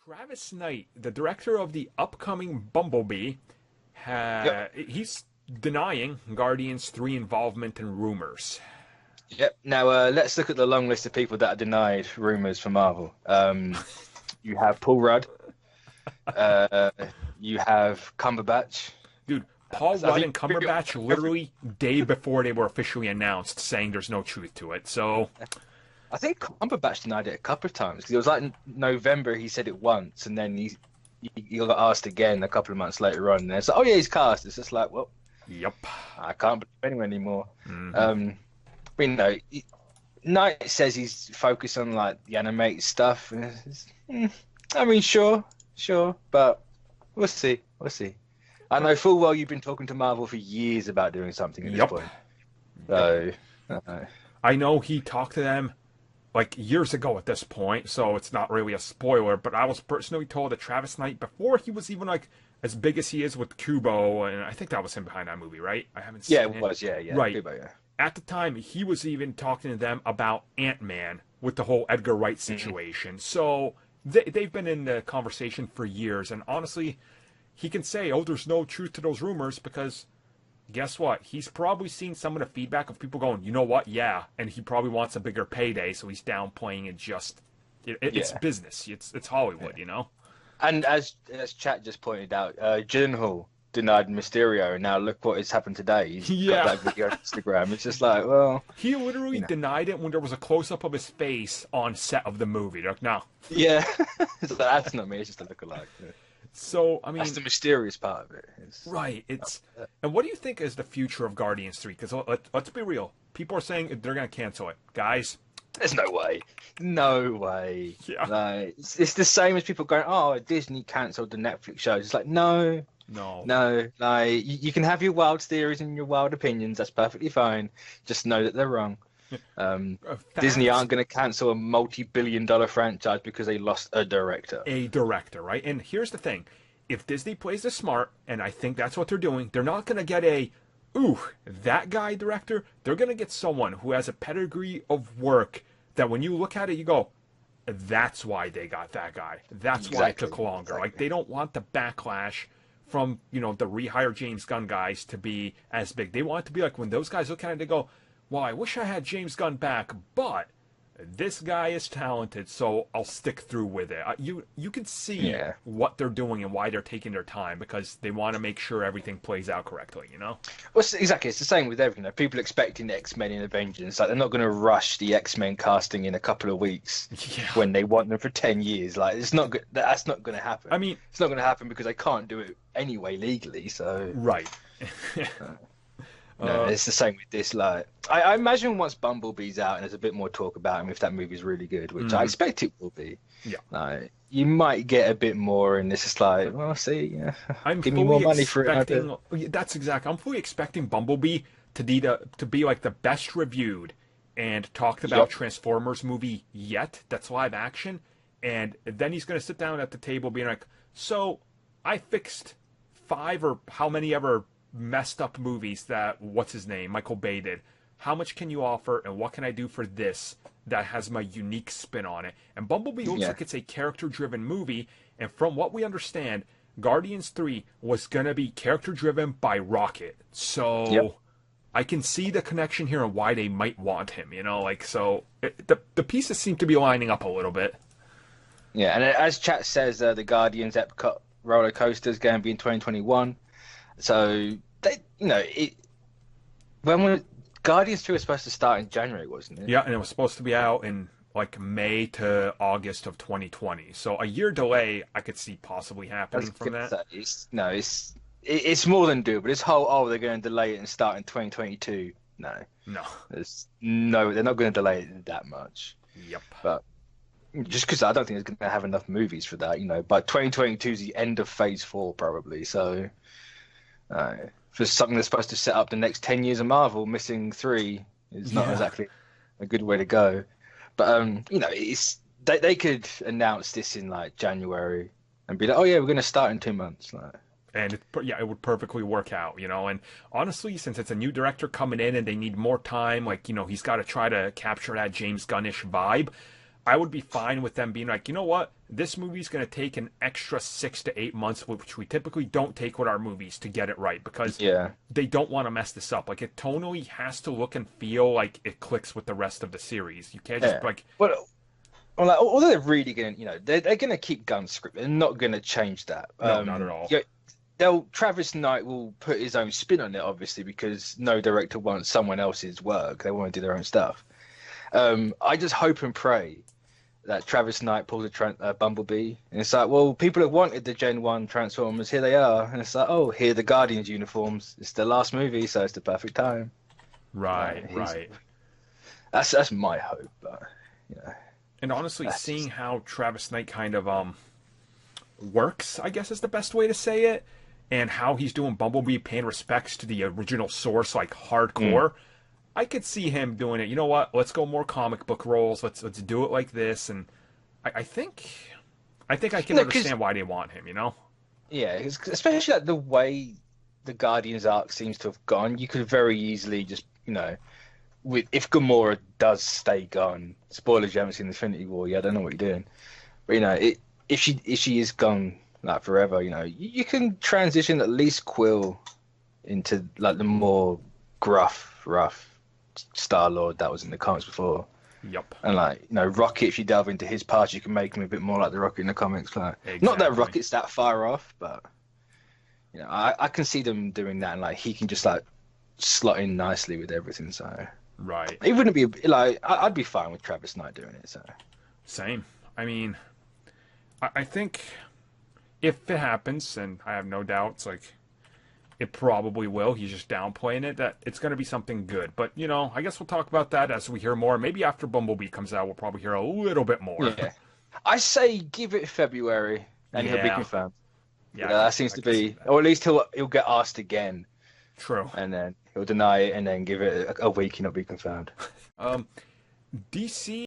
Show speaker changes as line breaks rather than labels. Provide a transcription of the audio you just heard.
Travis Knight, the director of the upcoming Bumblebee, he's denying Guardians 3 involvement in rumors.
Yep. Now let's look at the long list of people that are denied rumors for Marvel. You have Paul Rudd. You have Cumberbatch.
Dude, Paul Rudd and Cumberbatch literally day before they were officially announced saying there's no truth to it. So
I think Cumberbatch denied it a couple of times because it was like in November he said it once, and then he got asked again a couple of months later on. And it's like, oh yeah, he's cast. It's just like, well,
yep,
I can't believe anyone anymore.
Mm-hmm.
But, you know, Knight says he's focused on like the animated stuff. I mean, sure, but we'll see. I know full well you've been talking to Marvel for years about doing something at this point. So
I know he talked to them like years ago at this point, so it's not really a spoiler, but I was personally told that Travis Knight, before he was even like as big as he is with Kubo, and I think that was him behind that movie, right? I haven't seen it.
Yeah, it was, yeah.
Right.
Kubo, yeah.
At the time, he was even talking to them about Ant-Man with the whole Edgar Wright situation. So they've been in the conversation for years, and honestly, he can say, oh, there's no truth to those rumors, because guess what? He's probably seen some of the feedback of people going, you know what? Yeah. And he probably wants a bigger payday, so he's downplaying it just... It's business. It's Hollywood, you know?
And as Chat just pointed out, Gyllenhaal denied Mysterio, and now look what has happened today. He's got that video on Instagram. It's just like, well...
He literally denied it when there was a close-up of his face on set of the movie. They're like, no.
Yeah. That's not me. It's just a lookalike.
So, I mean...
That's the mysterious part of it.
Right. And what do you think is the future of Guardians 3? Because let's be real. People are saying they're going to cancel it. Guys...
There's no way. No way.
Yeah.
Like, it's the same as people going, oh, Disney cancelled the Netflix shows. It's like, no. Like, you can have your wild theories and your wild opinions. That's perfectly fine. Just know that they're wrong. Disney aren't going to cancel a multi-billion-dollar franchise because they lost a director.
A director, right? And here's the thing. If Disney plays this smart, and I think that's what they're doing, they're not going to get that guy director. They're going to get someone who has a pedigree of work that when you look at it, you go, that's why they got that guy. That's why it took longer. Like, they don't want the backlash from, the rehired James Gunn guys to be as big. They want it to be like when those guys look at it, they go, well, I wish I had James Gunn back, but this guy is talented, so I'll stick through with it. You can see what they're doing and why they're taking their time, because they want to make sure everything plays out correctly,
Well, exactly. It's the same with everything. People expecting X-Men and Avengers. Like, they're not going to rush the X-Men casting in a couple of weeks when they want them for 10 years. Like, it's not good. That's not going to happen.
I mean,
it's not going to happen because they can't do it anyway legally. So
right.
No, it's the same with this. Like, I imagine once Bumblebee's out and there's a bit more talk about him, if that movie's really good, which I expect it will be.
Yeah.
Like, you might get a bit more, and it's just like, well, see, give me more money for it.
That's exactly. I'm fully expecting Bumblebee to be like the best reviewed and talked about Transformers movie yet. That's live action, and then he's going to sit down at the table being like, so I fixed 5 or how many ever messed up movies that Michael Bay did. How much can you offer, and what can I do for this that has my unique spin on it? And Bumblebee looks like it's a character-driven movie, and from what we understand, Guardians 3 was going to be character-driven by Rocket. So I can see the connection here and why they might want him, the pieces seem to be lining up a little bit.
Yeah, and as Chat says, the Guardians Epcot roller coaster is going to be in 2021. So when Guardians 2 was supposed to start in January, wasn't it?
Yeah, and it was supposed to be out in like May to August of 2020. So a year delay, I could see possibly happening from that.
It's more than doable. This whole they're going to delay it and start in 2022. No, they're not going to delay it that much.
Yep.
But just because I don't think it's going to have enough movies for that, But 2022 is the end of Phase 4 probably. So. For something that's supposed to set up the next 10 years of Marvel, missing 3 is not exactly a good way to go. But they could announce this in like January and be like, oh yeah, we're going to start in 2 months.
And it would perfectly work out, And honestly, since it's a new director coming in and they need more time, he's got to try to capture that James Gunnish vibe. I would be fine with them being like, you know what, this movie's going to take an extra 6 to 8 months, which we typically don't take with our movies, to get it right, because they don't want to mess this up. Like, it tonally has to look and feel like it clicks with the rest of the series. You can't just like.
Well, like, although they're really going to, they're going to keep gun script. They're not going to change that.
No, not at all.
Travis Knight will put his own spin on it, obviously, because no director wants someone else's work. They want to do their own stuff. I just hope and pray that Travis Knight pulls a Bumblebee, and it's like, well, people have wanted the Gen 1 Transformers, here they are, and it's like, oh, here are the Guardians uniforms. It's the last movie, so it's the perfect time.
Right.
That's my hope, but
And honestly, seeing how Travis Knight kind of works, I guess is the best way to say it, and how he's doing Bumblebee, paying respects to the original source, like hardcore. I could see him doing it. You know what? Let's go more comic book roles. Let's do it like this. And I think I can understand why they want him.
Yeah, especially like the way the Guardians arc seems to have gone. You could very easily just if Gamora does stay gone. Spoilers, you haven't seen Infinity War yet. I don't know what you're doing. But if she is gone like forever, you can transition at least Quill into like the more rough Star-Lord that was in the comics before.
Yep.
And Rocket, if you delve into his past, you can make him a bit more like the Rocket in the comics. Like,
exactly.
Not that Rocket's that far off, but I can see them doing that, and like he can just like slot in nicely with everything. So
right,
it wouldn't be like I'd be fine with Travis Knight doing it. So
same. I mean, I think if it happens, and I have no doubts, like, it probably will. He's just downplaying it. That it's going to be something good. But, I guess we'll talk about that as we hear more. Maybe after Bumblebee comes out, we'll probably hear a little bit more.
Yeah. I say give it February, and he'll be confirmed.
Yeah,
that seems to be... Or at least he'll get asked again.
True.
And then he'll deny it, and then give it a week and it'll be confirmed.
DC